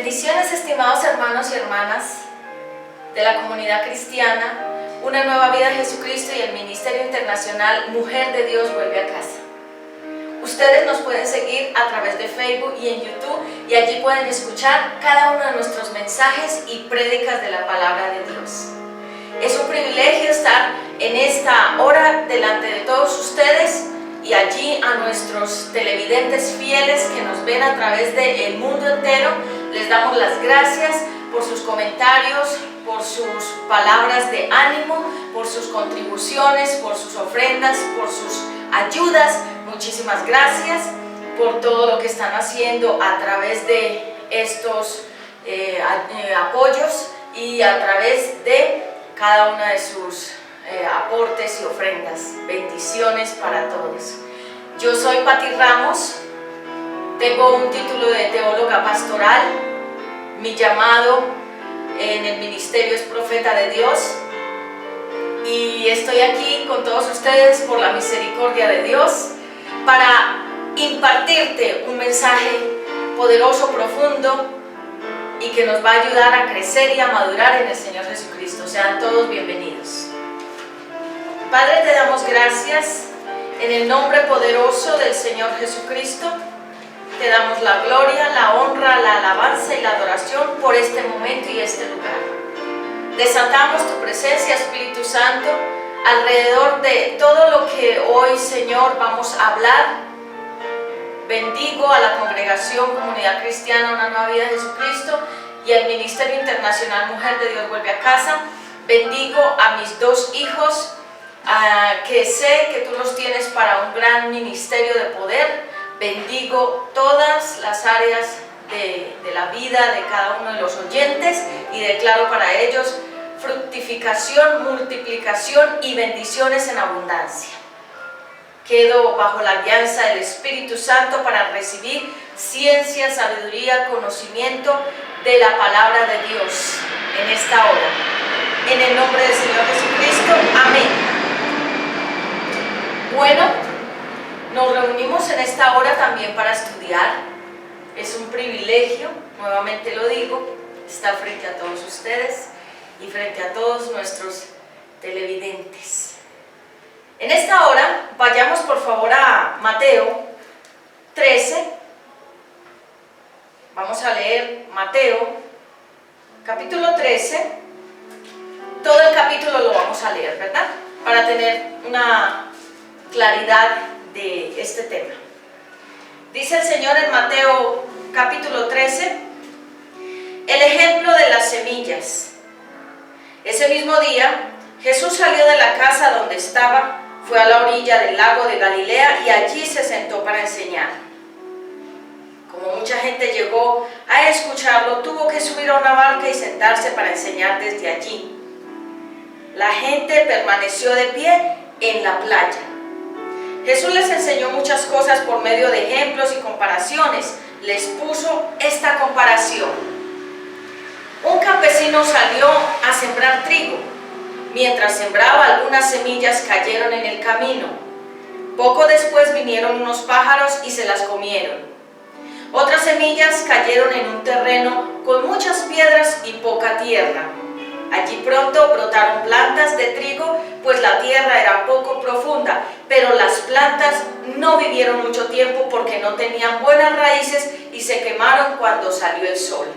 Bendiciones, estimados hermanos y hermanas de la comunidad cristiana, Una Nueva Vida en Jesucristo y el Ministerio Internacional Mujer de Dios Vuelve a Casa. Ustedes nos pueden seguir a través de Facebook y en YouTube, y allí pueden escuchar cada uno de nuestros mensajes y prédicas de la palabra de Dios. Es un privilegio estar en esta hora delante de todos ustedes, y allí a nuestros televidentes fieles que nos ven a través del mundo entero, les damos las gracias por sus comentarios, por sus palabras de ánimo, por sus contribuciones, por sus ofrendas, por sus ayudas. Muchísimas gracias por todo lo que están haciendo a través de estos apoyos y a través de cada una de sus aportes y ofrendas. Bendiciones para todos. Yo soy Pati Ramos, tengo un título de teóloga pastoral, mi llamado en el ministerio es profeta de Dios, y estoy aquí con todos ustedes por la misericordia de Dios para impartirte un mensaje poderoso, profundo, y que nos va a ayudar a crecer y a madurar en el Señor Jesucristo. Sean todos bienvenidos. Padre, te damos gracias en el nombre poderoso del Señor Jesucristo. Te damos la gloria, la honra, la alabanza y la adoración por este momento y este lugar. Desatamos tu presencia, Espíritu Santo, alrededor de todo lo que hoy, Señor, vamos a hablar. Bendigo a la congregación Comunidad Cristiana Una Nueva Vida de Jesucristo y al Ministerio Internacional Mujer de Dios Vuelve a Casa. Bendigo a mis dos hijos, que sé que tú los tienes para un gran ministerio de poder. Bendigo todas las áreas de la vida de cada uno de los oyentes y declaro para ellos fructificación, multiplicación y bendiciones en abundancia. Quedo bajo la guianza del Espíritu Santo para recibir ciencia, sabiduría, conocimiento de la palabra de Dios en esta hora. En el nombre del Señor Jesucristo, amén. Bueno, nos reunimos en esta hora también para estudiar. Es un privilegio, nuevamente lo digo, estar frente a todos ustedes y frente a todos nuestros televidentes. En esta hora, vayamos por favor a Mateo 13. Vamos a leer Mateo, capítulo 13. Todo el capítulo lo vamos a leer, ¿verdad? Para tener una claridad de este tema. Dice el Señor en Mateo capítulo 13, el ejemplo de las semillas. Ese mismo día, Jesús salió de la casa donde estaba, fue a la orilla del lago de Galilea y allí se sentó para enseñar. Como mucha gente llegó a escucharlo, tuvo que subir a una barca y sentarse para enseñar desde allí. La gente permaneció de pie en la playa. Jesús les enseñó muchas cosas por medio de ejemplos y comparaciones. Les puso esta comparación. Un campesino salió a sembrar trigo. Mientras sembraba, algunas semillas cayeron en el camino. Poco después vinieron unos pájaros y se las comieron. Otras semillas cayeron en un terreno con muchas piedras y poca tierra. Allí pronto brotaron plantas de trigo, pues la tierra era poco profunda, pero las plantas no vivieron mucho tiempo porque no tenían buenas raíces y se quemaron cuando salió el sol.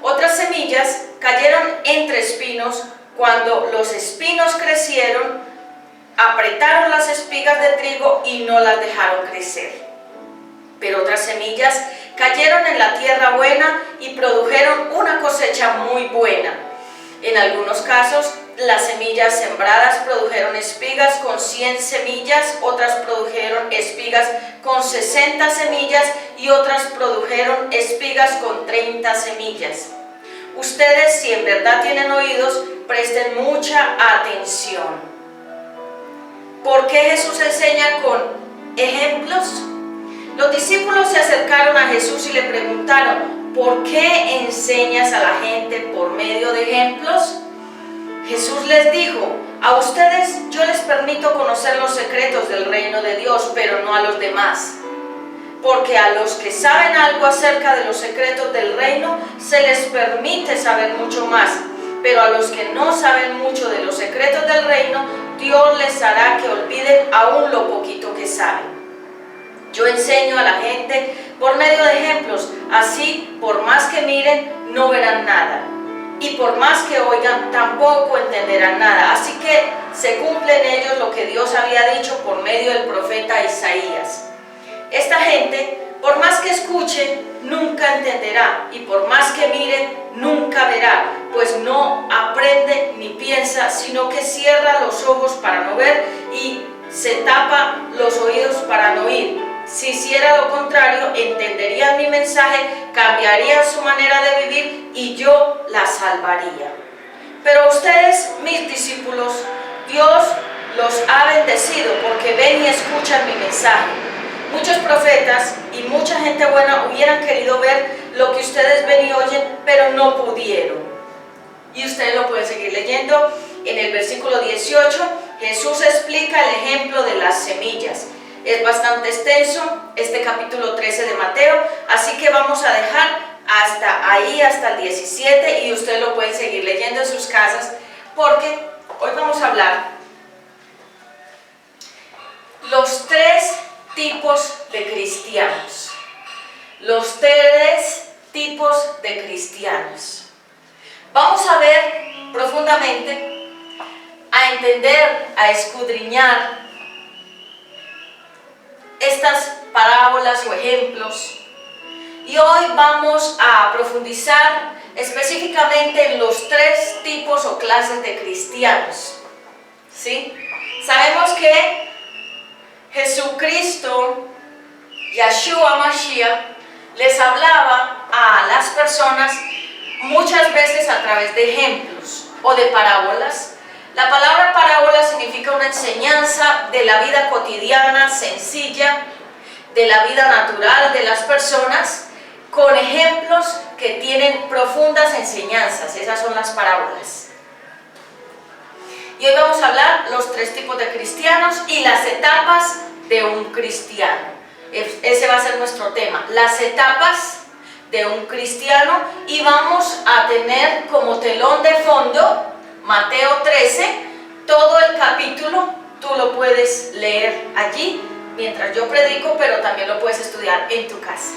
Otras semillas cayeron entre espinos. Cuando los espinos crecieron, apretaron las espigas de trigo y no las dejaron crecer. Pero otras semillas cayeron en la tierra buena y produjeron una cosecha muy buena. En algunos casos, las semillas sembradas produjeron espigas con 100 semillas, otras produjeron espigas con 60 semillas y otras produjeron espigas con 30 semillas. Ustedes, si en verdad tienen oídos, presten mucha atención. ¿Por qué Jesús enseña con ejemplos? Los discípulos se acercaron a Jesús y le preguntaron, ¿por qué enseñas a la gente por medio de ejemplos? Jesús les dijo, a ustedes yo les permito conocer los secretos del reino de Dios, pero no a los demás. porque a los que saben algo acerca de los secretos del reino se les permite saber mucho más, pero a los que no saben mucho de los secretos del reino, Dios les hará que olviden aún lo poquito que saben. Yo enseño a la gente por medio de ejemplos, así por más que miren, no verán nada, y por más que oigan, tampoco entenderán nada. Así que se cumple en ellos lo que Dios había dicho por medio del profeta Isaías. Esta gente, por más que escuche, nunca entenderá, y por más que mire, nunca verá, pues no aprende ni piensa, sino que cierra los ojos para no ver y se tapa los oídos para no oír. Si hiciera lo contrario, entenderían mi mensaje, cambiarían su manera de vivir y yo la salvaría. Pero ustedes, mis discípulos, Dios los ha bendecido porque ven y escuchan mi mensaje. Muchos profetas y mucha gente buena hubieran querido ver lo que ustedes ven y oyen, pero no pudieron. Y ustedes lo pueden seguir leyendo en el versículo 18. Jesús explica el ejemplo de las semillas. Es bastante extenso este capítulo 13 de Mateo, así que vamos a dejar hasta ahí, hasta el 17, y ustedes lo pueden seguir leyendo en sus casas, porque hoy vamos a hablar los tres tipos de cristianos. Los tres tipos de cristianos. Vamos a ver profundamente, a entender, a escudriñar estas parábolas o ejemplos, y hoy vamos a profundizar específicamente en los tres tipos o clases de cristianos. ¿Sí? Sabemos que Jesucristo, Yeshua Mashiach, les hablaba a las personas muchas veces a través de ejemplos o de parábolas. La palabra parábola significa una enseñanza de la vida cotidiana, sencilla, de la vida natural de las personas, con ejemplos que tienen profundas enseñanzas. Esas son las parábolas. Y hoy vamos a hablar los tres tipos de cristianos y las etapas de un cristiano. Ese va a ser nuestro tema, las etapas de un cristiano, y vamos a tener como telón de fondo Mateo 13, todo el capítulo. Tú lo puedes leer allí mientras yo predico, pero también lo puedes estudiar en tu casa.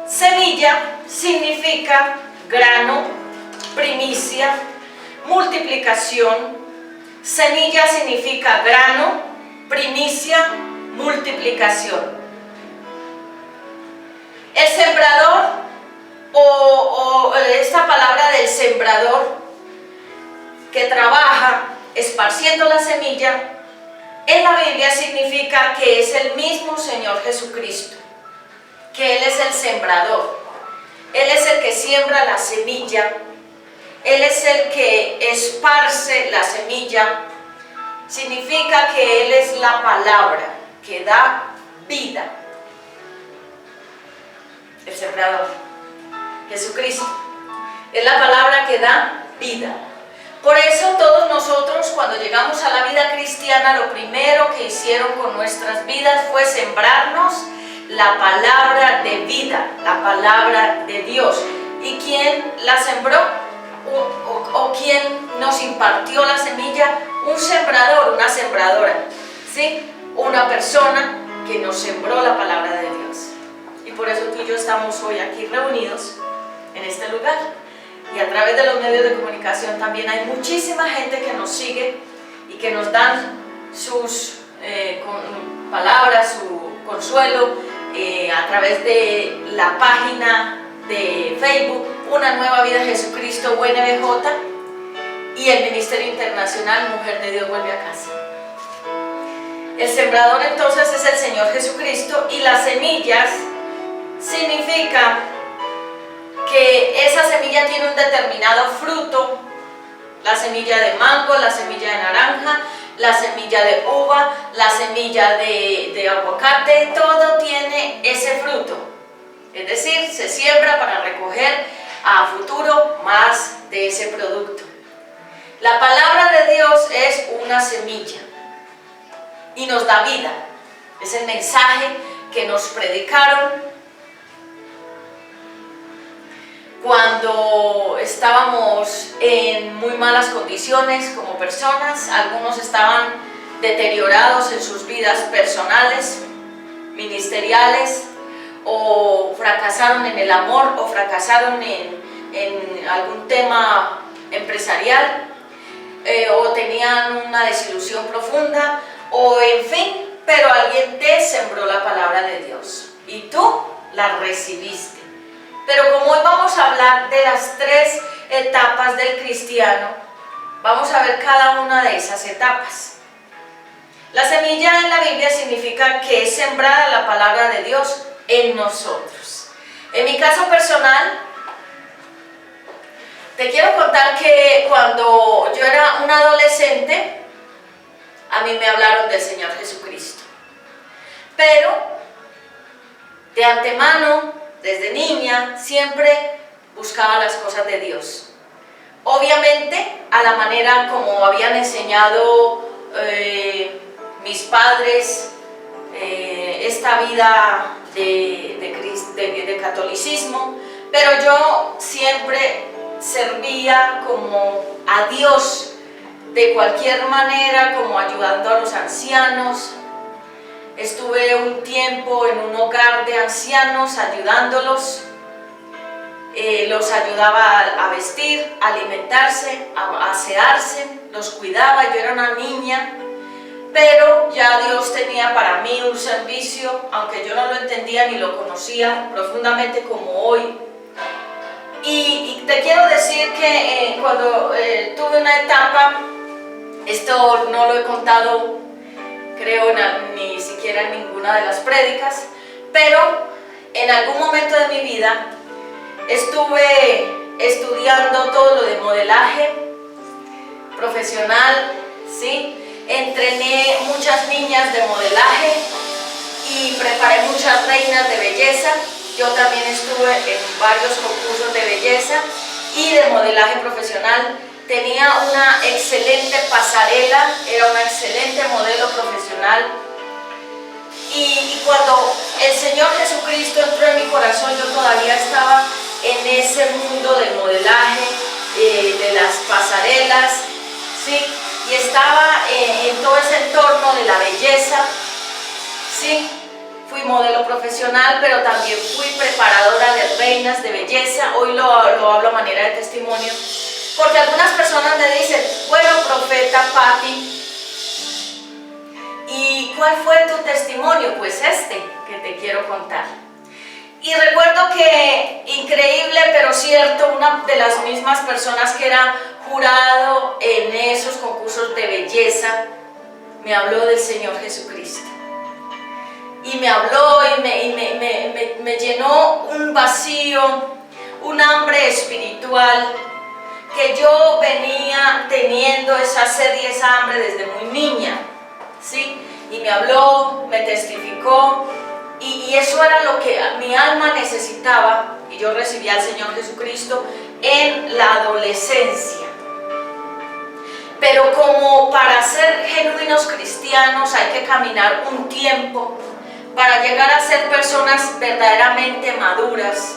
Semilla significa grano, primicia, multiplicación. Semilla significa grano, primicia, multiplicación. El sembrador, o esta palabra del sembrador que trabaja esparciendo la semilla, en la Biblia significa que es el mismo Señor Jesucristo, que Él es el sembrador. Él es el que siembra la semilla, Él es el que esparce la semilla. Significa que Él es la palabra que da vida. El sembrador, Jesucristo, es la palabra que da vida. Por eso todos nosotros, cuando llegamos a la vida cristiana, lo primero que hicieron con nuestras vidas fue sembrarnos la palabra de vida, la palabra de Dios. ¿Y quién la sembró? ¿O quién nos impartió la semilla? Un sembrador, una sembradora, ¿sí? Una persona que nos sembró la palabra de Dios. Y por eso tú y yo estamos hoy aquí reunidos en este lugar. Y a través de los medios de comunicación también hay muchísima gente que nos sigue y que nos dan sus palabras, su consuelo a través de la página de Facebook Una Nueva Vida Jesucristo UNBJ y el Ministerio Internacional Mujer de Dios Vuelve a Casa. El sembrador entonces es el Señor Jesucristo, y las semillas significa que esa semilla tiene un determinado fruto. La semilla de mango, la semilla de naranja, la semilla de uva, la semilla de aguacate, todo tiene ese fruto. Es decir, se siembra para recoger a futuro más de ese producto. La palabra de Dios es una semilla y nos da vida. Es el mensaje que nos predicaron cuando estábamos en muy malas condiciones como personas. Algunos estaban deteriorados en sus vidas personales, ministeriales, o fracasaron en el amor, o fracasaron en algún tema empresarial, o tenían una desilusión profunda, o en fin, pero alguien te sembró la palabra de Dios y tú la recibiste. Pero como hoy vamos a hablar de las 3 etapas del cristiano, vamos a ver cada una de esas etapas. La semilla en la Biblia significa que es sembrada la palabra de Dios en nosotros. En mi caso personal, te quiero contar que cuando yo era una adolescente, a mí me hablaron del Señor Jesucristo. Pero de antemano, desde niña, siempre buscaba las cosas de Dios. Obviamente, a la manera como habían enseñado mis padres esta vida de catolicismo, pero yo siempre servía como a Dios de cualquier manera, como ayudando a los ancianos. Estuve un tiempo en un hogar de ancianos ayudándolos, los ayudaba a vestir, a alimentarse, a asearse, los cuidaba. Yo era una niña, pero ya Dios tenía para mí un servicio, aunque yo no lo entendía ni lo conocía profundamente como hoy. Y te quiero decir que cuando tuve una etapa, esto no lo he contado, creo, ni siquiera en ninguna de las prédicas, pero en algún momento de mi vida estuve estudiando todo lo de modelaje profesional, ¿sí? Entrené muchas niñas de modelaje y preparé muchas reinas de belleza. Yo también estuve en varios concursos de belleza y de modelaje profesional. Tenía una excelente pasarela, era una excelente modelo profesional. Y cuando el Señor Jesucristo entró en mi corazón, yo todavía estaba en ese mundo del modelaje, de las pasarelas, ¿sí? Y estaba en todo ese entorno de la belleza, ¿sí? Fui modelo profesional, pero también fui preparadora de reinas de belleza. Hoy lo hablo a manera de testimonio, porque algunas personas me dicen, bueno, profeta Patti, ¿y cuál fue tu testimonio? Pues este que te quiero contar. Y recuerdo que, increíble pero cierto, una de las mismas personas que era jurado en esos concursos de belleza me habló del Señor Jesucristo. Y me habló y me llenó un vacío, un hambre espiritual, que yo venía teniendo esa sed y esa hambre desde muy niña, ¿sí? Y me habló, me testificó, y eso era lo que mi alma necesitaba, y yo recibí al Señor Jesucristo en la adolescencia. Pero como para ser genuinos cristianos hay que caminar un tiempo para llegar a ser personas verdaderamente maduras,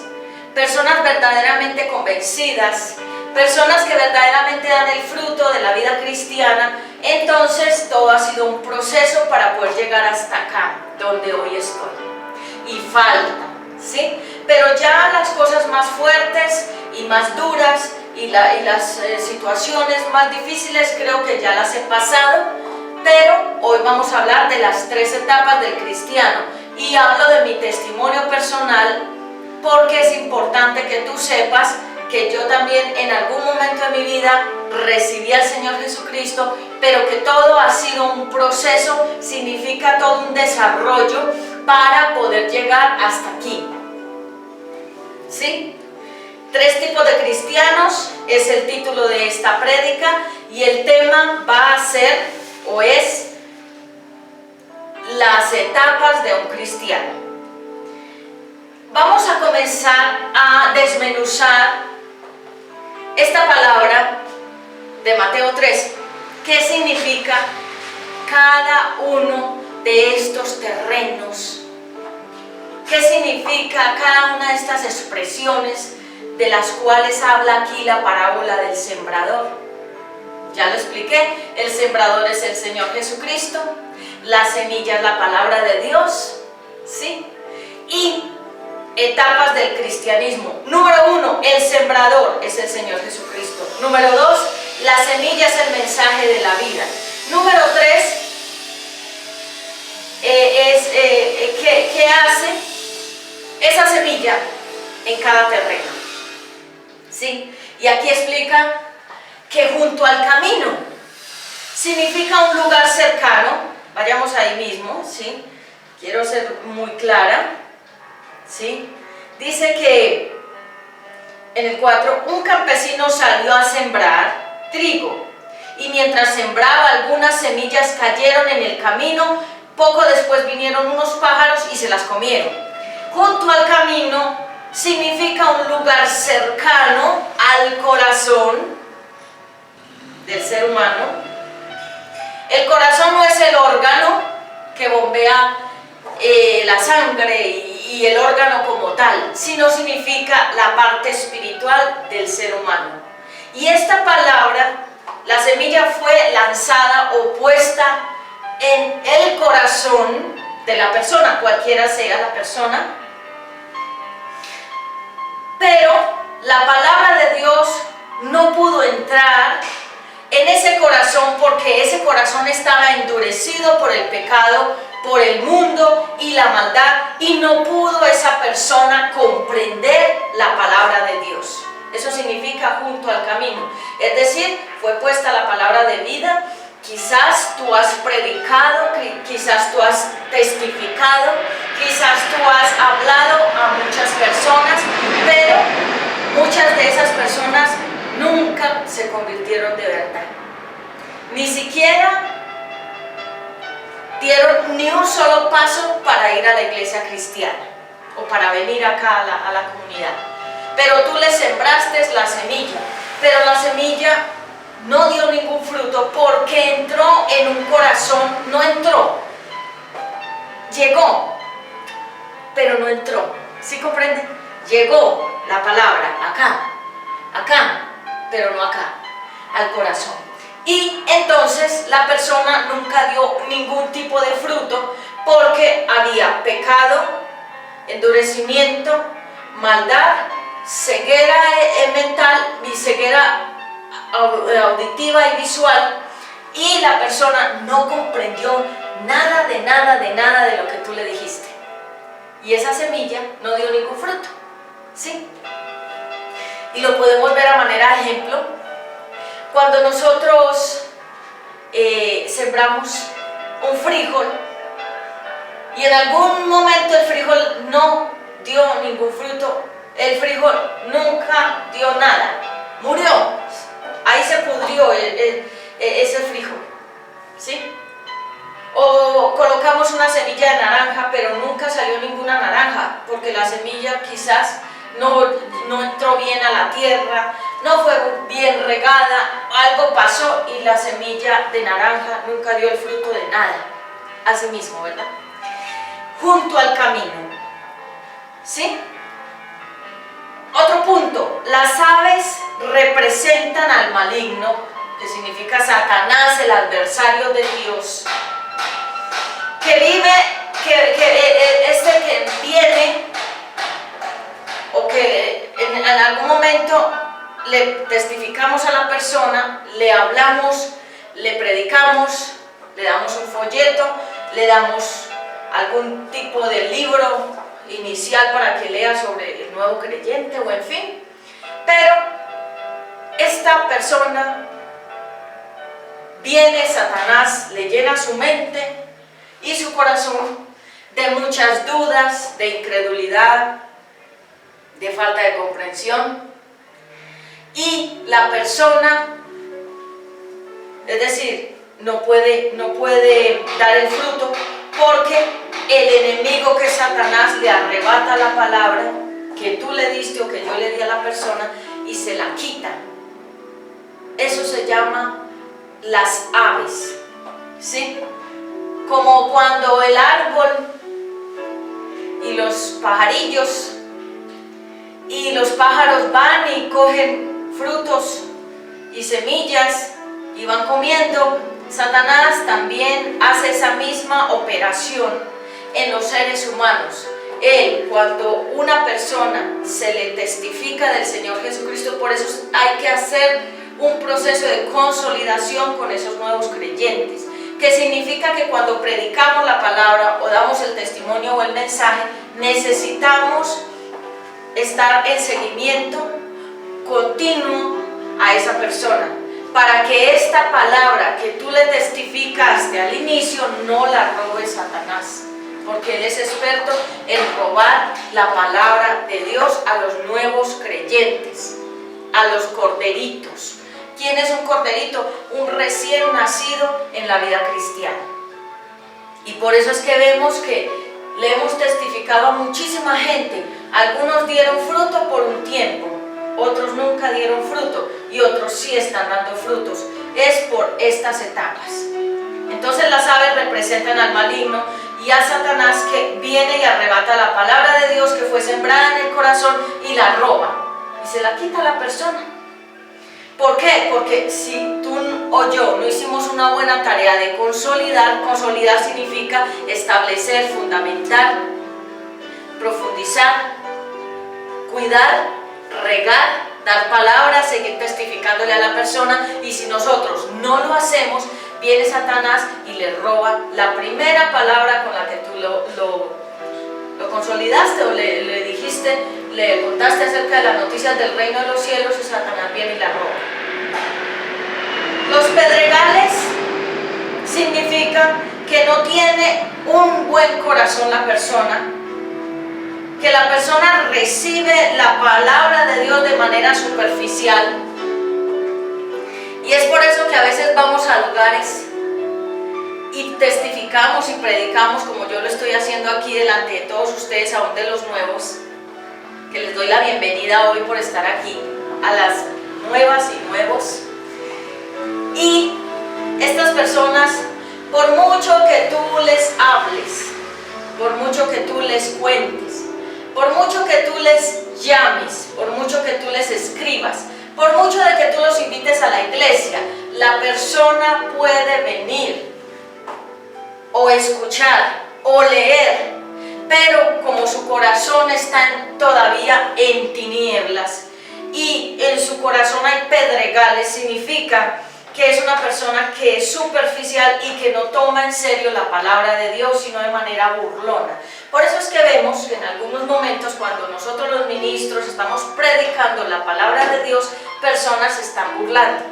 personas verdaderamente convencidas, personas que verdaderamente dan el fruto de la vida cristiana. Entonces todo ha sido un proceso para poder llegar hasta acá, donde hoy estoy. Y falta, ¿sí? Pero ya las cosas más fuertes y más duras y las situaciones más difíciles creo que ya las he pasado. Pero hoy vamos a hablar de las 3 etapas del cristiano y hablo de mi testimonio personal porque es importante que tú sepas que yo también en algún momento de mi vida recibí al Señor Jesucristo, pero que todo ha sido un proceso, significa todo un desarrollo para poder llegar hasta aquí, ¿sí? 3 tipos de cristianos es el título de esta prédica y el tema va a ser o es las etapas de un cristiano. Vamos a comenzar a desmenuzar esta palabra de Mateo 3. ¿Qué significa cada uno de estos terrenos. ¿Qué significa cada una de estas expresiones de las cuales habla aquí la parábola del sembrador? Ya lo expliqué, el sembrador es el Señor Jesucristo, la semilla es la palabra de Dios, ¿sí? Y etapas del cristianismo. Número 1, el sembrador es el Señor Jesucristo. Número 2, la semilla es el mensaje de la vida. Número 3, ¿qué hace esa semilla en cada terreno? ¿Sí? Y aquí explica que junto al camino significa un lugar cercano. Vayamos ahí mismo, ¿sí? Quiero ser muy clara, ¿sí? Dice que en el 4, un campesino salió a sembrar trigo, y mientras sembraba, algunas semillas cayeron en el camino. Poco después vinieron unos pájaros y se las comieron. Junto al camino significa un lugar cercano al corazón del ser humano. El corazón no es el órgano que bombea la sangre y el órgano como tal, sino significa la parte espiritual del ser humano. Y esta palabra, la semilla, fue lanzada o puesta en el corazón de la persona, cualquiera sea la persona. Pero la palabra de Dios no pudo entrar en ese corazón porque ese corazón estaba endurecido por el pecado, por el mundo y la maldad, y no pudo esa persona comprender la palabra de Dios. Eso significa junto al camino, es decir, fue puesta la palabra de vida. Quizás tú has predicado, quizás tú has testificado, quizás tú has hablado a muchas personas, pero muchas de esas personas nunca se convirtieron de verdad. Ni siquiera dieron ni un solo paso para ir a la iglesia cristiana o para venir acá a la comunidad. Pero tú le sembraste la semilla, pero la semilla no dio ningún fruto porque entró en un corazón, no entró, llegó, pero no entró. ¿Sí comprenden? Llegó la palabra acá, pero no acá, al corazón. Y entonces la persona nunca dio ningún tipo de fruto porque había pecado, endurecimiento, maldad, ceguera mental y ceguera auditiva y visual, y la persona no comprendió nada de lo que tú le dijiste, y esa semilla no dio ningún fruto, ¿sí? Y lo podemos ver a manera de ejemplo cuando nosotros sembramos un frijol y en algún momento el frijol no dio ningún fruto, el frijol nunca dio nada, murió. Ahí se pudrió ese frijol, ¿sí? O colocamos una semilla de naranja, pero nunca salió ninguna naranja, porque la semilla quizás no entró bien a la tierra, no fue bien regada, algo pasó y la semilla de naranja nunca dio el fruto de nada. Así mismo, ¿verdad? Junto al camino, ¿sí? Otro punto, las aves representan al maligno, que significa Satanás, el adversario de Dios, que vive, que viene, o que en algún momento le testificamos a la persona, le hablamos, le predicamos, le damos un folleto, le damos algún tipo de libro inicial para que lea sobre el nuevo creyente o en fin, pero esta persona viene, Satanás le llena su mente y su corazón de muchas dudas, de incredulidad, de falta de comprensión, y la persona, es decir, no puede dar el fruto porque el enemigo, que es Satanás, le arrebata la palabra que tú le diste o que yo le di a la persona y se la quita. Eso se llama las aves, ¿sí? como cuando el árbol y los pajarillos y los pájaros van y cogen frutos y semillas y van comiendo. Satanás también hace esa misma operación en los seres humanos. Él, cuando una persona se le testifica del Señor Jesucristo, por eso hay que hacer un proceso de consolidación con esos nuevos creyentes, que significa que cuando predicamos la palabra o damos el testimonio o el mensaje, necesitamos estar en seguimiento continuo a esa persona, para que esta palabra que tú le testificaste al inicio no la robe Satanás, porque él es experto en robar la palabra de Dios a los nuevos creyentes, a los corderitos. ¿Quién es un corderito? Un recién nacido en la vida cristiana. Y por eso es que vemos que le hemos testificado a muchísima gente. Algunos dieron fruto por un tiempo, otros nunca dieron fruto y otros sí están dando frutos. Es por estas etapas. Entonces las aves representan al maligno y a Satanás, que viene y arrebata la palabra de Dios que fue sembrada en el corazón y la roba y se la quita a la persona. ¿Por qué? Porque si tú o yo no hicimos una buena tarea de consolidar significa establecer, fundamentar, profundizar, cuidar, regar, dar palabras, seguir testificándole a la persona, y si nosotros no lo hacemos, viene Satanás y le roba la primera palabra con la que tú lo consolidaste o le dijiste, le contaste acerca de las noticias del reino de los cielos, y Satanás viene y la roba. Los pedregales significan que no tiene un buen corazón la persona, que la persona recibe la palabra de Dios de manera superficial. Y es por eso que a veces vamos a lugares y testificamos y predicamos, como yo lo estoy haciendo aquí delante de todos ustedes, aún de los nuevos, que les doy la bienvenida hoy por estar aquí, a las nuevas y nuevos. Y estas personas, por mucho que tú les hables, por mucho que tú les cuentes, por mucho que tú les llames, por mucho que tú les escribas, por mucho de que tú los invites a la iglesia, la persona puede venir o escuchar o leer, pero como su corazón está todavía en tinieblas y en su corazón hay pedregales, significa que es una persona que es superficial y que no toma en serio la palabra de Dios, sino de manera burlona. Por eso es que vemos que en algunos momentos, cuando nosotros los ministros estamos predicando la palabra de Dios, personas se están burlando.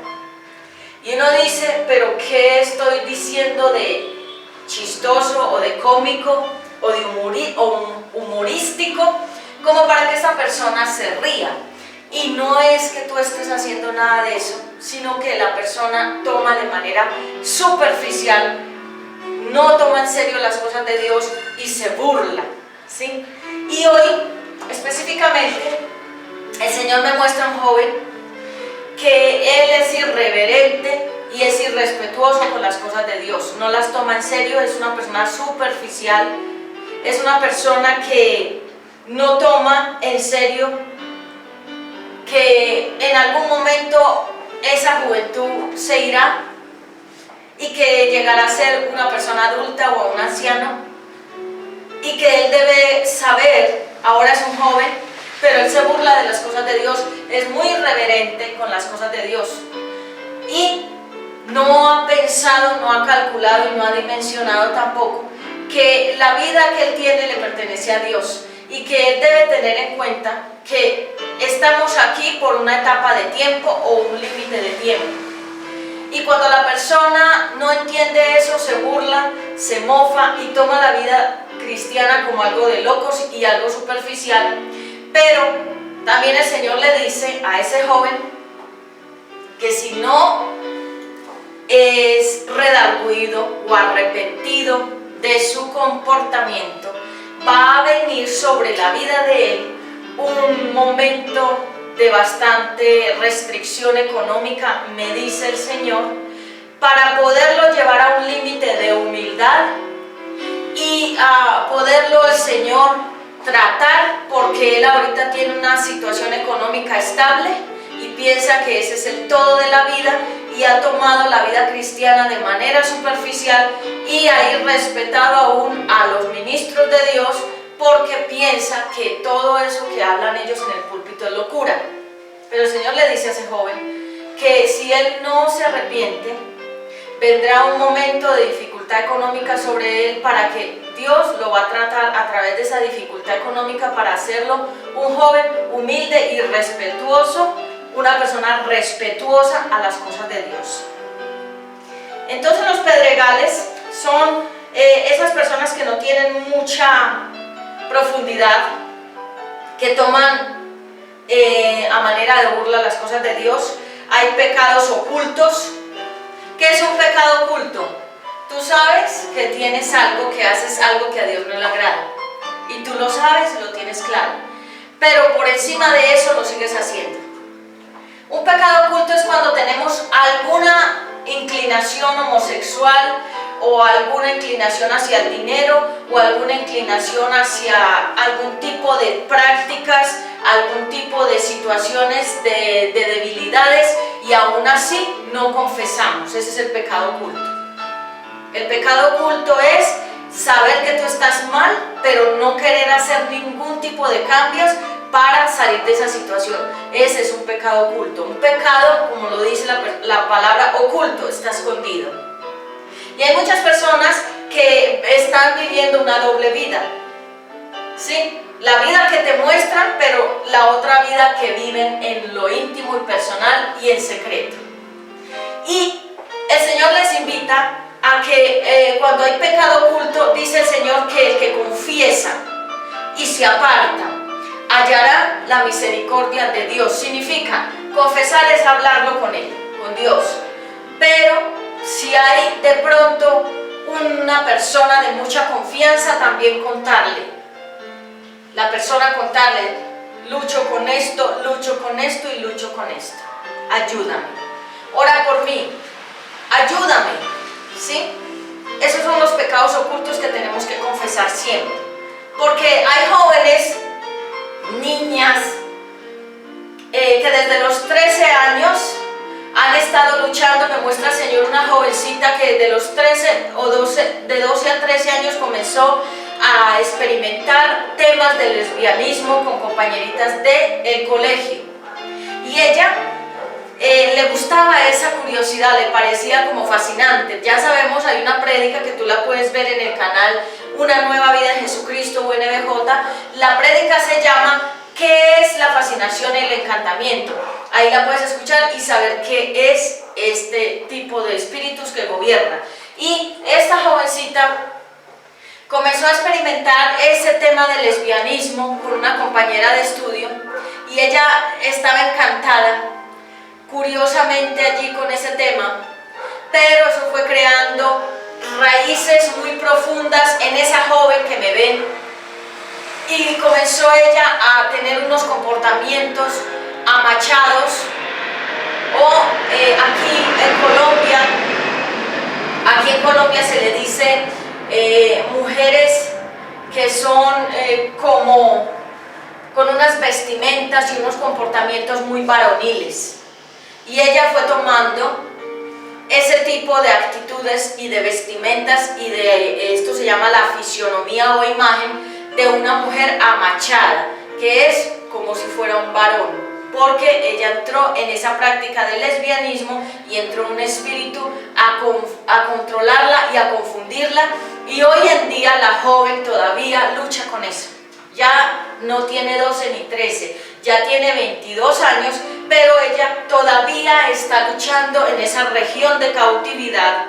Y uno dice, ¿pero qué estoy diciendo de chistoso o de cómico o de humorístico como para que esa persona se ría? Y no es que tú estés haciendo nada de eso, sino que la persona toma de manera superficial, no toma en serio las cosas de Dios y se burla, ¿sí? Y hoy, específicamente, el Señor me muestra a un joven que él es irreverente y es irrespetuoso con las cosas de Dios, no las toma en serio, es una persona superficial, es una persona que no toma en serio que en algún momento esa juventud se irá y que llegará a ser una persona adulta o un anciano, y que él debe saber, ahora es un joven, pero él se burla de las cosas de Dios, es muy irreverente con las cosas de Dios y no ha pensado, no ha calculado y no ha dimensionado tampoco que la vida que él tiene le pertenece a Dios, y que él debe tener en cuenta que estamos aquí por una etapa de tiempo o un límite de tiempo. Y cuando la persona no entiende eso, se burla, se mofa y toma la vida cristiana como algo de locos y algo superficial. Pero también el Señor le dice a ese joven que si no es redarguido o arrepentido de su comportamiento, va a venir sobre la vida de él un momento de bastante restricción económica, me dice el Señor, para poderlo llevar a un límite de humildad y a poderlo el Señor tratar, porque él ahorita tiene una situación económica estable y piensa que ese es el todo de la vida, y ha tomado la vida cristiana de manera superficial y ha irrespetado aún a los ministros de Dios, porque piensa que todo eso que hablan ellos en el púlpito es locura. Pero el Señor le dice a ese joven que si él no se arrepiente, vendrá un momento de dificultad económica sobre él, para que Dios lo va a tratar a través de esa dificultad económica para hacerlo un joven humilde y respetuoso, una persona respetuosa a las cosas de Dios. Entonces los pedregales son esas personas que no tienen mucha profundidad, que toman a manera de burla las cosas de Dios. Hay pecados ocultos. ¿Qué es un pecado oculto? Tú sabes que tienes algo, que haces algo que a Dios no le agrada, y tú lo sabes y lo tienes claro, pero por encima de eso lo sigues haciendo. Un pecado oculto es cuando tenemos alguna inclinación homosexual, o alguna inclinación hacia el dinero, o alguna inclinación hacia algún tipo de prácticas, algún tipo de situaciones de debilidades, y aún así no confesamos. Ese es el pecado oculto. El pecado oculto es saber que tú estás mal, pero no querer hacer ningún tipo de cambios para salir de esa situación. Ese es un pecado oculto. Un pecado, como lo dice la palabra, oculto, está escondido. Y hay muchas personas que están viviendo una doble vida, ¿sí? La vida que te muestran, pero la otra vida que viven en lo íntimo y personal y en secreto. Y el Señor les invita a que cuando hay pecado oculto, dice el Señor que el que confiesa y se aparta hallará la misericordia de Dios. Significa, confesar es hablarlo con Él, con Dios. Pero si hay de pronto una persona de mucha confianza, también contarle. La persona contarle, lucho con esto y lucho con esto. Ayúdame. Ora por mí. Ayúdame. ¿Sí? Esos son los pecados ocultos que tenemos que confesar siempre. Porque hay jóvenes, niñas, que desde los 13 años han estado luchando. Me muestra el Señor una jovencita que de los 13 o 12, de 12 a 13 años comenzó a experimentar temas de lesbianismo con compañeritas del colegio. Y ella le gustaba esa curiosidad, le parecía como fascinante. Ya sabemos, hay una prédica que tú la puedes ver en el canal Una Nueva Vida en Jesucristo, UNBJ. La prédica se llama ¿Qué es la fascinación y el encantamiento? Ahí la puedes escuchar y saber qué es este tipo de espíritus que gobierna. Y esta jovencita comenzó a experimentar ese tema del lesbianismo con una compañera de estudio, y ella estaba encantada, curiosamente, allí con ese tema, pero eso fue creando raíces muy profundas en esa joven que me ven, y comenzó ella a tener unos comportamientos amachados, o aquí en Colombia se le dice mujeres que son como con unas vestimentas y unos comportamientos muy varoniles, y ella fue tomando ese tipo de actitudes y de vestimentas, y de esto se llama la fisionomía o imagen de una mujer amachada, que es como si fuera un varón, porque ella entró en esa práctica del lesbianismo y entró un espíritu a controlarla y a confundirla, y hoy en día la joven todavía lucha con eso. Ya no tiene 12 ni 13, ya tiene 22 años, pero ella todavía está luchando en esa región de cautividad,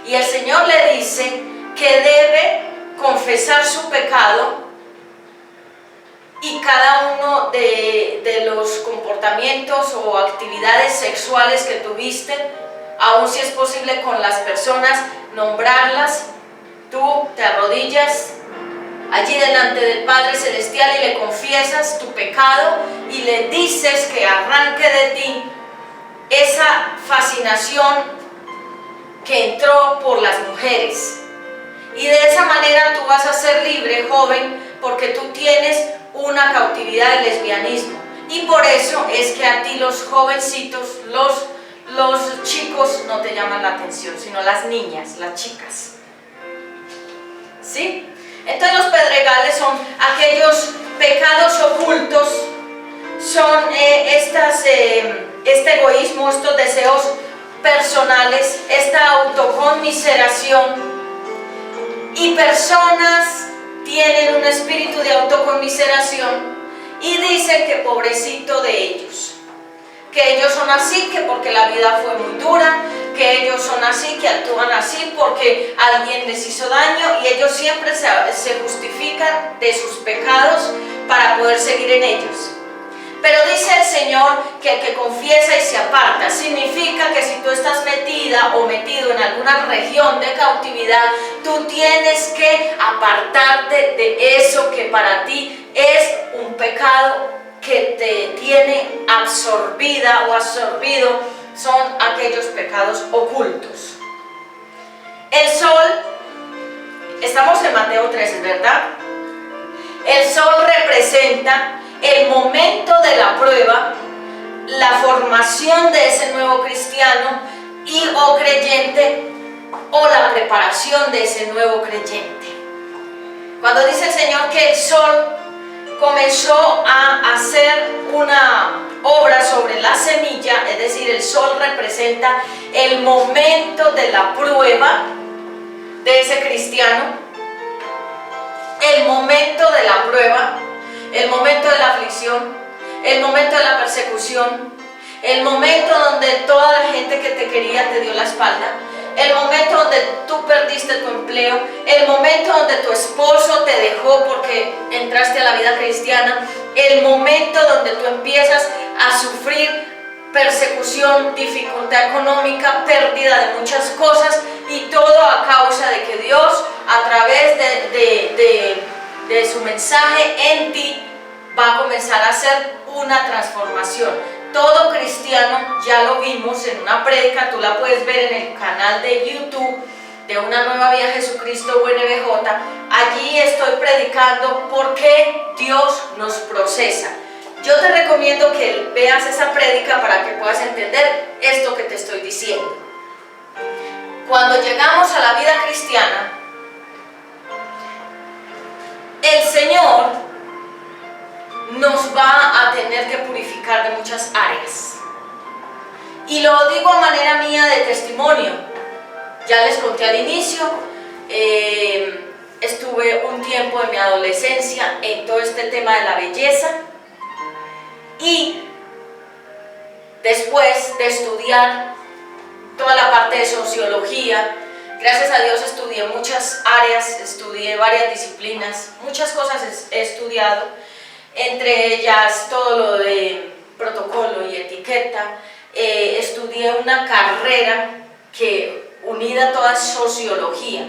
y el Señor le dice que debe confesar su pecado, y cada uno de los comportamientos o actividades sexuales que tuviste, aun si es posible con las personas, nombrarlas. Tú te arrodillas allí delante del Padre Celestial y le confiesas tu pecado y le dices que arranque de ti esa fascinación que entró por las mujeres. Y de esa manera tú vas a ser libre, joven, porque tú tienes una cautividad del lesbianismo. Y por eso es que a ti los jovencitos, los chicos no te llaman la atención, sino las niñas, las chicas. ¿Sí? Entonces los pedregales son aquellos pecados ocultos, son este egoísmo, estos deseos personales, esta autoconmiseración. Y personas tienen un espíritu de autoconmiseración y dicen que pobrecito de ellos, que ellos son así, que porque la vida fue muy dura, que ellos son así, que actúan así porque alguien les hizo daño, y ellos siempre se justifican de sus pecados para poder seguir en ellos. Pero dice el Señor que el que confiesa y se aparta, significa que si tú estás metida o metido en alguna región de cautividad, tú tienes que apartarte de eso que para ti es un pecado que te tiene absorbida o absorbido. Son aquellos pecados ocultos. El sol, estamos en Mateo 13, ¿verdad? El sol representa el momento de la prueba, la formación de ese nuevo cristiano y o creyente, o la preparación de ese nuevo creyente. Cuando dice el Señor que el sol comenzó a hacer una obra sobre la semilla, es decir, el sol representa el momento de la prueba de ese cristiano, el momento de la prueba, el momento de la aflicción, el momento de la persecución, el momento donde toda la gente que te quería te dio la espalda, el momento donde tú perdiste tu empleo, el momento donde tu esposo te dejó porque entraste a la vida cristiana, el momento donde tú empiezas a sufrir persecución, dificultad económica, pérdida de muchas cosas, y todo a causa de que Dios, a través de su mensaje en ti, va a comenzar a hacer una transformación. Todo cristiano, ya lo vimos en una prédica, tú la puedes ver en el canal de YouTube de Una Nueva Vida Jesucristo UNBJ. Allí estoy predicando por qué Dios nos procesa. Yo te recomiendo que veas esa prédica para que puedas entender esto que te estoy diciendo. Cuando llegamos a la vida cristiana, el Señor nos va a tener que purificar de muchas áreas. Y lo digo a manera mía de testimonio. Ya les conté al inicio, estuve un tiempo en mi adolescencia en todo este tema de la belleza, y después de estudiar toda la parte de sociología, gracias a Dios estudié muchas áreas, estudié varias disciplinas, muchas cosas he estudiado, entre ellas todo lo de protocolo y etiqueta. Estudié una carrera que unida a toda sociología,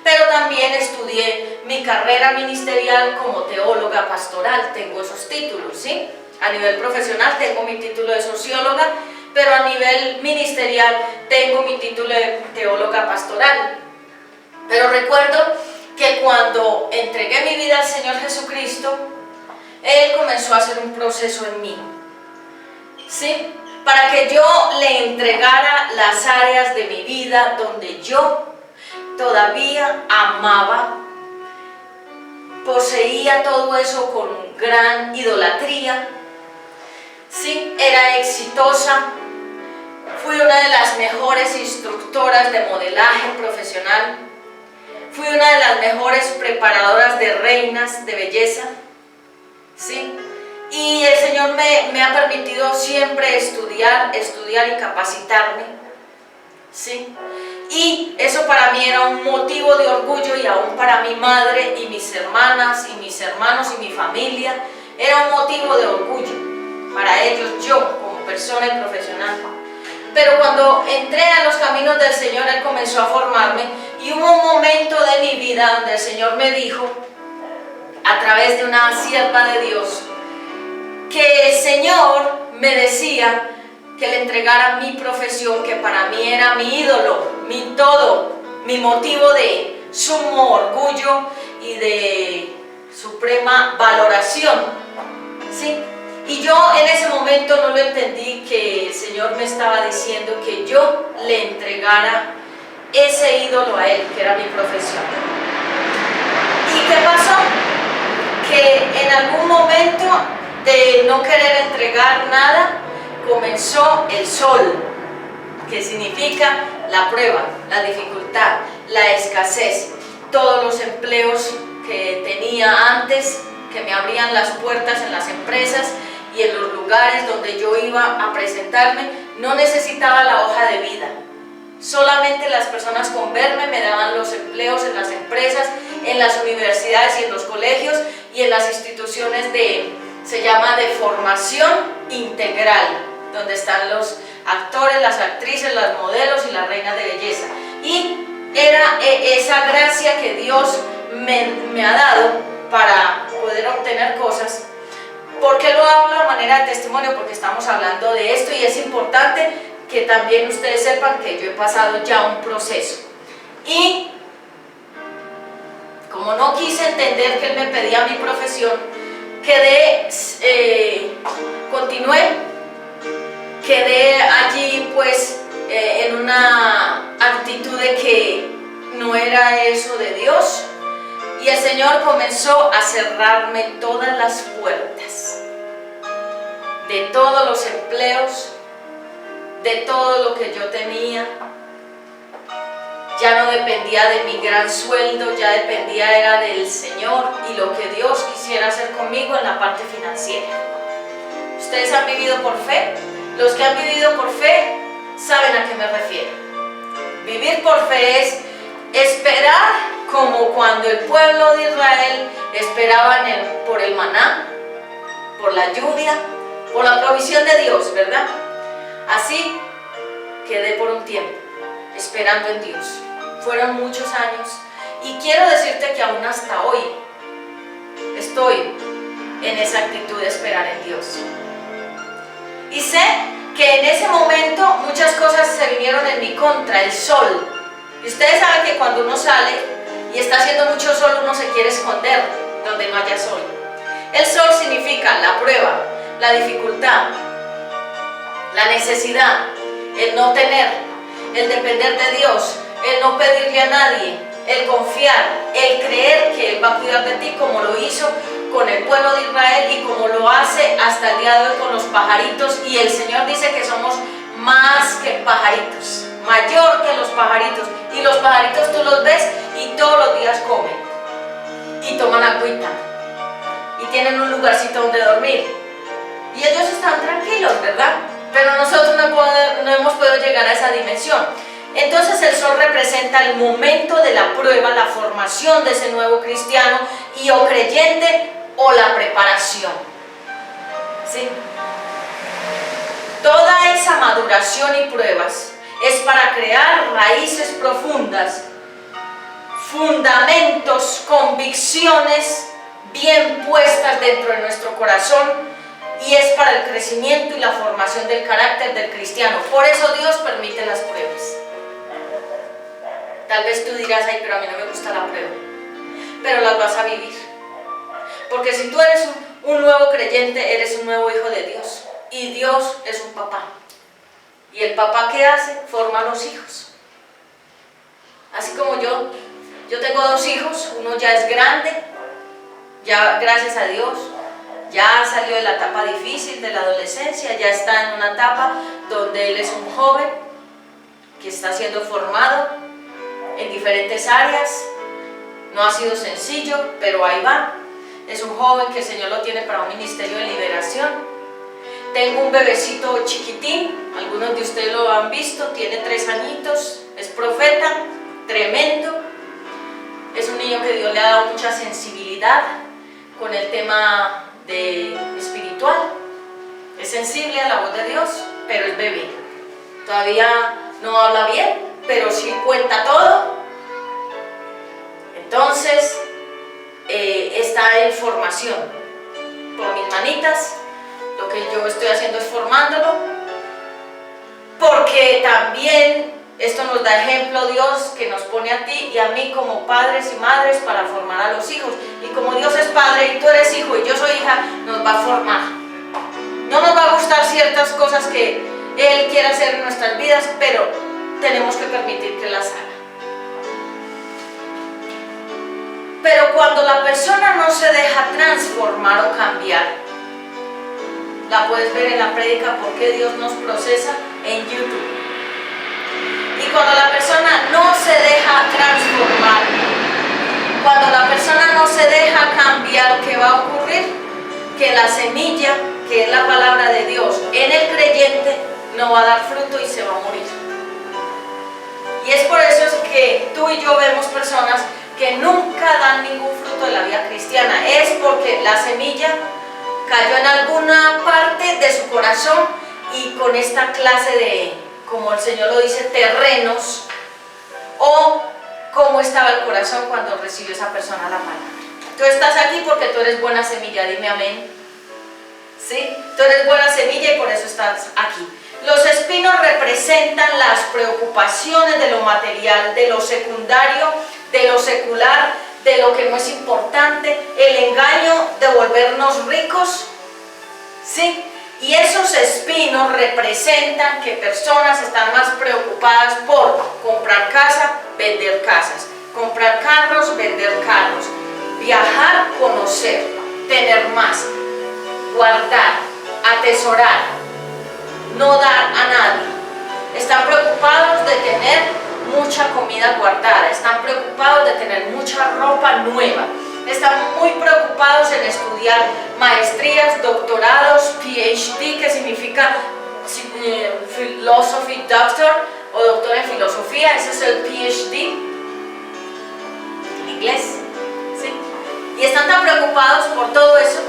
pero también estudié mi carrera ministerial como teóloga pastoral. Tengo esos títulos, ¿sí? A nivel profesional tengo mi título de socióloga, pero a nivel ministerial tengo mi título de teóloga pastoral. Pero recuerdo que cuando entregué mi vida al Señor Jesucristo, Él comenzó a hacer un proceso en mí, ¿sí? Para que yo le entregara las áreas de mi vida donde yo todavía amaba, poseía todo eso con gran idolatría, ¿sí? Era exitosa, fui una de las mejores instructoras de modelaje profesional, fui una de las mejores preparadoras de reinas de belleza, ¿sí? Y el Señor me ha permitido siempre estudiar y capacitarme, ¿sí? Y eso para mí era un motivo de orgullo, y aún para mi madre y mis hermanas y mis hermanos y mi familia era un motivo de orgullo para ellos, yo como persona y profesional. Pero cuando entré a los caminos del Señor, Él comenzó a formarme, y hubo un momento de mi vida donde el Señor me dijo, a través de una sierva de Dios, que el Señor me decía que le entregara mi profesión, que para mí era mi ídolo, mi todo, mi motivo de sumo orgullo y de suprema valoración, ¿sí? Y yo en ese momento no lo entendí, que el Señor me estaba diciendo que yo le entregara ese ídolo a Él, que era mi profesión. ¿Y qué pasó? Que en algún momento de no querer entregar nada, comenzó el sol, que significa la prueba, la dificultad, la escasez, todos los empleos que tenía antes, que me abrían las puertas en las empresas y en los lugares donde yo iba a presentarme, no necesitaba la hoja de vida. Solamente las personas con verme me daban los empleos en las empresas, en las universidades y en los colegios y en las instituciones se llama de formación integral, donde están los actores, las actrices, las modelos y las reinas de belleza. Y era esa gracia que Dios me ha dado para poder obtener cosas. ¿Por qué lo hablo de manera de testimonio? Porque estamos hablando de esto y es importante que también ustedes sepan que yo he pasado ya un proceso. Y como no quise entender que Él me pedía mi profesión, quedé allí pues en una actitud de que no era eso de Dios, y el Señor comenzó a cerrarme todas las puertas de todos los empleos, de todo lo que yo tenía. Ya no dependía de mi gran sueldo, ya dependía era del Señor y lo que Dios quisiera hacer conmigo en la parte financiera. ¿Ustedes han vivido por fe? Los que han vivido por fe saben a qué me refiero. Vivir por fe es esperar como cuando el pueblo de Israel esperaba por el maná, por la lluvia, por la provisión de Dios, ¿verdad? Así quedé por un tiempo esperando en Dios. Fueron muchos años y quiero decirte que aún hasta hoy estoy en esa actitud de esperar en Dios. Y sé que en ese momento muchas cosas se vinieron en mi contra, el sol. Y ustedes saben que cuando uno sale y está haciendo mucho sol, uno se quiere esconder donde no haya sol. El sol significa la prueba, la dificultad, la necesidad, el no tener, el depender de Dios, el no pedirle a nadie, el confiar, el creer que Él va a cuidar de ti como lo hizo con el pueblo de Israel y como lo hace hasta el día de hoy con los pajaritos. Y el Señor dice que somos más que pajaritos, mayor que los pajaritos. Y los pajaritos tú los ves y todos los días comen y toman agüita y tienen un lugarcito donde dormir y ellos están tranquilos, ¿verdad? Pero nosotros no hemos podido llegar a esa dimensión. Entonces el sol representa el momento de la prueba, la formación de ese nuevo cristiano y o creyente o la preparación, ¿sí? Toda esa maduración y pruebas es para crear raíces profundas, fundamentos, convicciones bien puestas dentro de nuestro corazón, y es para el crecimiento y la formación del carácter del cristiano. Por eso Dios permite las pruebas. Tal vez tú dirás, ay, pero a mí no me gusta la prueba, pero las vas a vivir, porque si tú eres un nuevo creyente, eres un nuevo hijo de Dios, y Dios es un papá, y el papá ¿qué hace? Forma a los hijos. Así como yo tengo 2 hijos, uno ya es grande, ya gracias a Dios, ya salió de la etapa difícil de la adolescencia, ya está en una etapa donde él es un joven que está siendo formado en diferentes áreas. No ha sido sencillo, pero ahí va. Es un joven que el Señor lo tiene para un ministerio de liberación. Tengo un bebecito chiquitín, algunos de ustedes lo han visto, tiene 3 añitos, es profeta, tremendo. Es un niño que Dios le ha dado mucha sensibilidad con el tema espiritual. Es sensible a la voz de Dios, pero es bebé. Todavía no habla bien, pero sí cuenta todo. Entonces está en formación por mis manitas. Lo que yo estoy haciendo es formándolo, porque también Esto nos da ejemplo Dios, que nos pone a ti y a mí como padres y madres para formar a los hijos. Y como Dios es padre y tú eres hijo y yo soy hija, nos va a formar. No nos va a gustar ciertas cosas que Él quiere hacer en nuestras vidas, pero tenemos que permitir que las haga. Pero cuando la persona no se deja transformar o cambiar, la puedes ver en la prédica ¿Por qué Dios nos procesa? En YouTube. Y cuando la persona no se deja transformar, cuando la persona no se deja cambiar, ¿qué va a ocurrir? Que la semilla, que es la palabra de Dios, en el creyente no va a dar fruto y se va a morir. Y es por eso que tú y yo vemos personas que nunca dan ningún fruto de la vida cristiana. Es porque la semilla cayó en alguna parte de su corazón y con esta clase de, como el Señor lo dice, terrenos, o cómo estaba el corazón cuando recibió esa persona la palabra. Tú estás aquí porque tú eres buena semilla, dime amén. ¿Sí? Tú eres buena semilla y por eso estás aquí. Los espinos representan las preocupaciones de lo material, de lo secundario, de lo secular, de lo que no es importante, el engaño de volvernos ricos, ¿sí? Y esos espinos representan que personas están más preocupadas por comprar casa, vender casas, comprar carros, vender carros, viajar, conocer, tener más, guardar, atesorar, no dar a nadie. Están preocupados de tener mucha comida guardada, están preocupados de tener mucha ropa nueva, están muy preocupados en estudiar maestrías, doctorados, PhD, que significa Philosophy Doctor o doctor en filosofía, ese es el PhD en inglés, ¿sí? Y están tan preocupados por todo eso,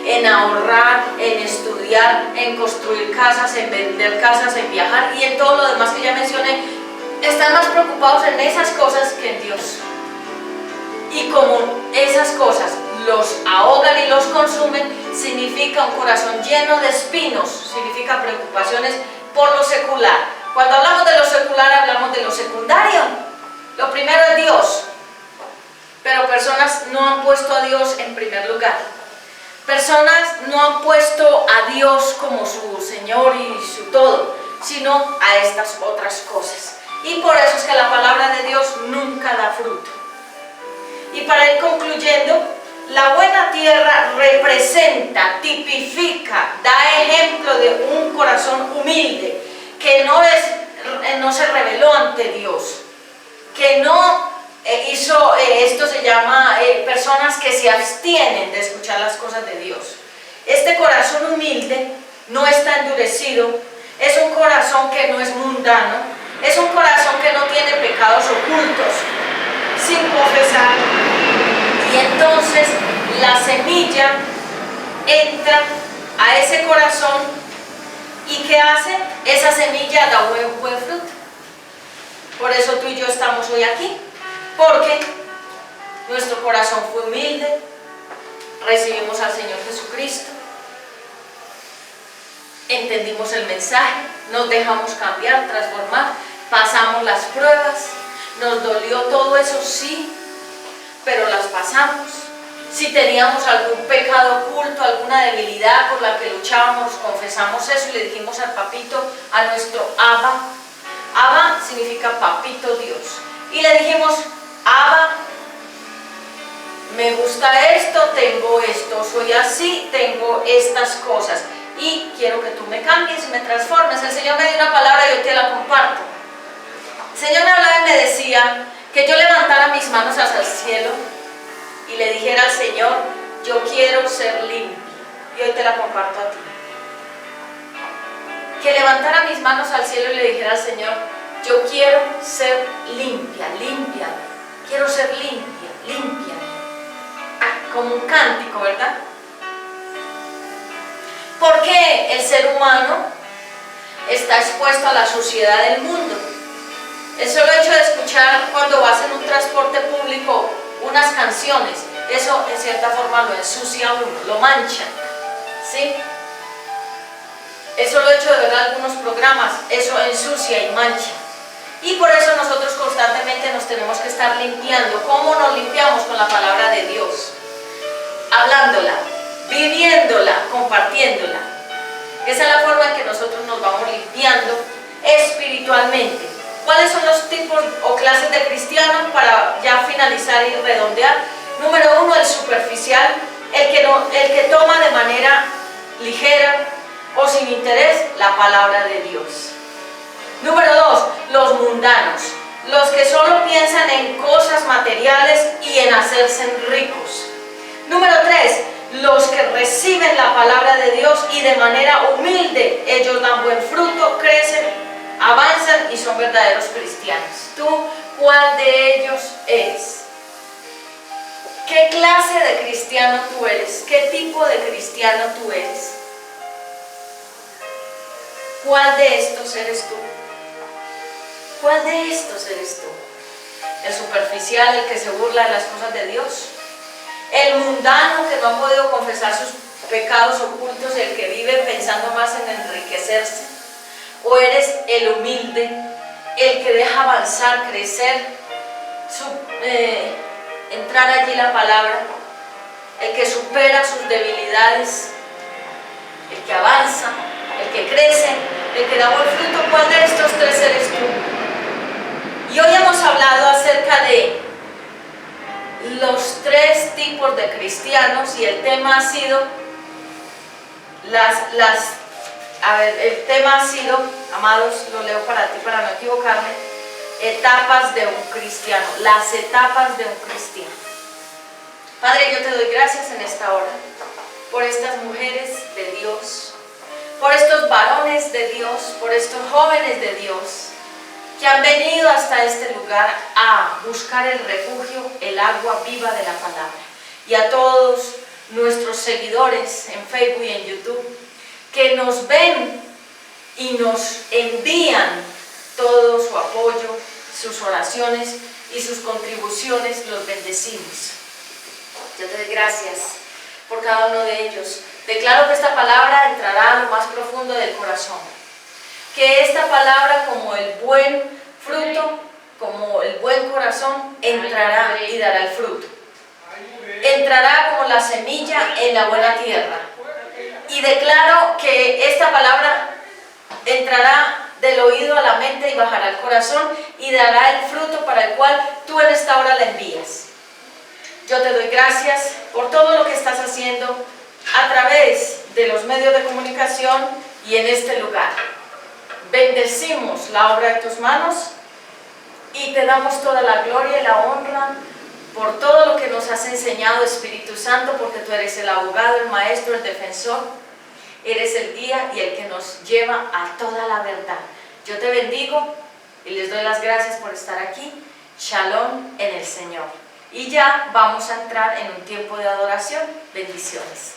en ahorrar, en estudiar, en construir casas, en vender casas, en viajar y en todo lo demás que ya mencioné. Están más preocupados en esas cosas que en Dios. Y como esas cosas los ahogan y los consumen, significa un corazón lleno de espinos, significa preocupaciones por lo secular. Cuando hablamos de lo secular, hablamos de lo secundario. Lo primero es Dios, pero personas no han puesto a Dios en primer lugar. Personas no han puesto a Dios como su Señor y su todo, sino a estas otras cosas. Y por eso es que la palabra de Dios nunca da fruto. Y para ir concluyendo, la buena tierra representa, tipifica, da ejemplo de un corazón humilde, que no se rebeló ante Dios, que no hizo, esto se llama personas que se abstienen de escuchar las cosas de Dios. Este corazón humilde no está endurecido, es un corazón que no es mundano, es un corazón que no tiene pecados ocultos, sin confesar. Y entonces la semilla entra a ese corazón y ¿qué hace? Esa semilla da buen fruto. Por eso tú y yo estamos hoy aquí, porque nuestro corazón fue humilde, recibimos al Señor Jesucristo, entendimos el mensaje, nos dejamos cambiar, transformar, pasamos las pruebas, nos dolió todo eso, sí, pero las pasamos. Si teníamos algún pecado oculto, alguna debilidad por la que luchábamos, confesamos eso y le dijimos al papito, a nuestro Abba. Abba significa papito Dios. Y le dijimos, Abba, me gusta esto, tengo esto, soy así, tengo estas cosas y quiero que tú me cambies y me transformes. El Señor me dio una palabra y yo te la comparto. El Señor me hablaba y me decía que yo levantara mis manos hacia el cielo y le dijera al Señor, yo quiero ser limpio, y hoy te la comparto a ti. Que levantara mis manos al cielo y le dijera al Señor, yo quiero ser limpia, límpiame, quiero ser limpia, límpiame. Como un cántico, ¿verdad? Porque el ser humano está expuesto a la suciedad del mundo. El solo hecho de escuchar cuando vas en un transporte público unas canciones, eso en cierta forma lo ensucia a uno, lo mancha, ¿sí? El solo hecho de ver algunos programas, eso ensucia y mancha. Y por eso nosotros constantemente nos tenemos que estar limpiando. ¿Cómo nos limpiamos? Con la palabra de Dios, hablándola, viviéndola, compartiéndola. Esa es la forma en que nosotros nos vamos limpiando espiritualmente. ¿Cuáles son los tipos o clases de cristianos para ya finalizar y redondear? Número 1, el superficial, el que toma de manera ligera o sin interés la palabra de Dios. Número 2, los mundanos, los que solo piensan en cosas materiales y en hacerse ricos. Número 3, los que reciben la palabra de Dios y de manera humilde ellos dan buen fruto, crecen, avanzan y son verdaderos cristianos. ¿Tú cuál de ellos eres? ¿Qué clase de cristiano tú eres? ¿Qué tipo de cristiano tú eres? ¿Cuál de estos eres tú? ¿Cuál de estos eres tú? ¿El superficial, el que se burla de las cosas de Dios? ¿El mundano que no ha podido confesar sus pecados ocultos, el que vive pensando más en enriquecerse? ¿O eres el humilde, el que deja avanzar, crecer, entrar allí la palabra, el que supera sus debilidades, el que avanza, el que crece, el que da buen fruto? ¿Cuál de estos tres eres tú? Y hoy hemos hablado acerca de los tres tipos de cristianos y el tema ha sido el tema ha sido, amados, lo leo para ti para no equivocarme, etapas de un cristiano, las etapas de un cristiano. Padre, yo te doy gracias en esta hora por estas mujeres de Dios, por estos varones de Dios, por estos jóvenes de Dios que han venido hasta este lugar a buscar el refugio, el agua viva de la palabra. Y a todos nuestros seguidores en Facebook y en YouTube que nos ven y nos envían todo su apoyo, sus oraciones y sus contribuciones, los bendecimos. Yo te doy gracias por cada uno de ellos. Declaro que esta palabra entrará a lo más profundo del corazón. Que esta palabra, como el buen fruto, como el buen corazón, entrará y dará el fruto. Entrará como la semilla en la buena tierra. Y declaro que esta palabra entrará del oído a la mente y bajará al corazón y dará el fruto para el cual tú en esta hora la envías. Yo te doy gracias por todo lo que estás haciendo a través de los medios de comunicación y en este lugar. Bendecimos la obra de tus manos y te damos toda la gloria y la honra por todo lo que nos has enseñado, Espíritu Santo, porque tú eres el abogado, el maestro, el defensor, eres el guía y el que nos lleva a toda la verdad. Yo te bendigo y les doy las gracias por estar aquí. Shalom en el Señor. Y ya vamos a entrar en un tiempo de adoración. Bendiciones.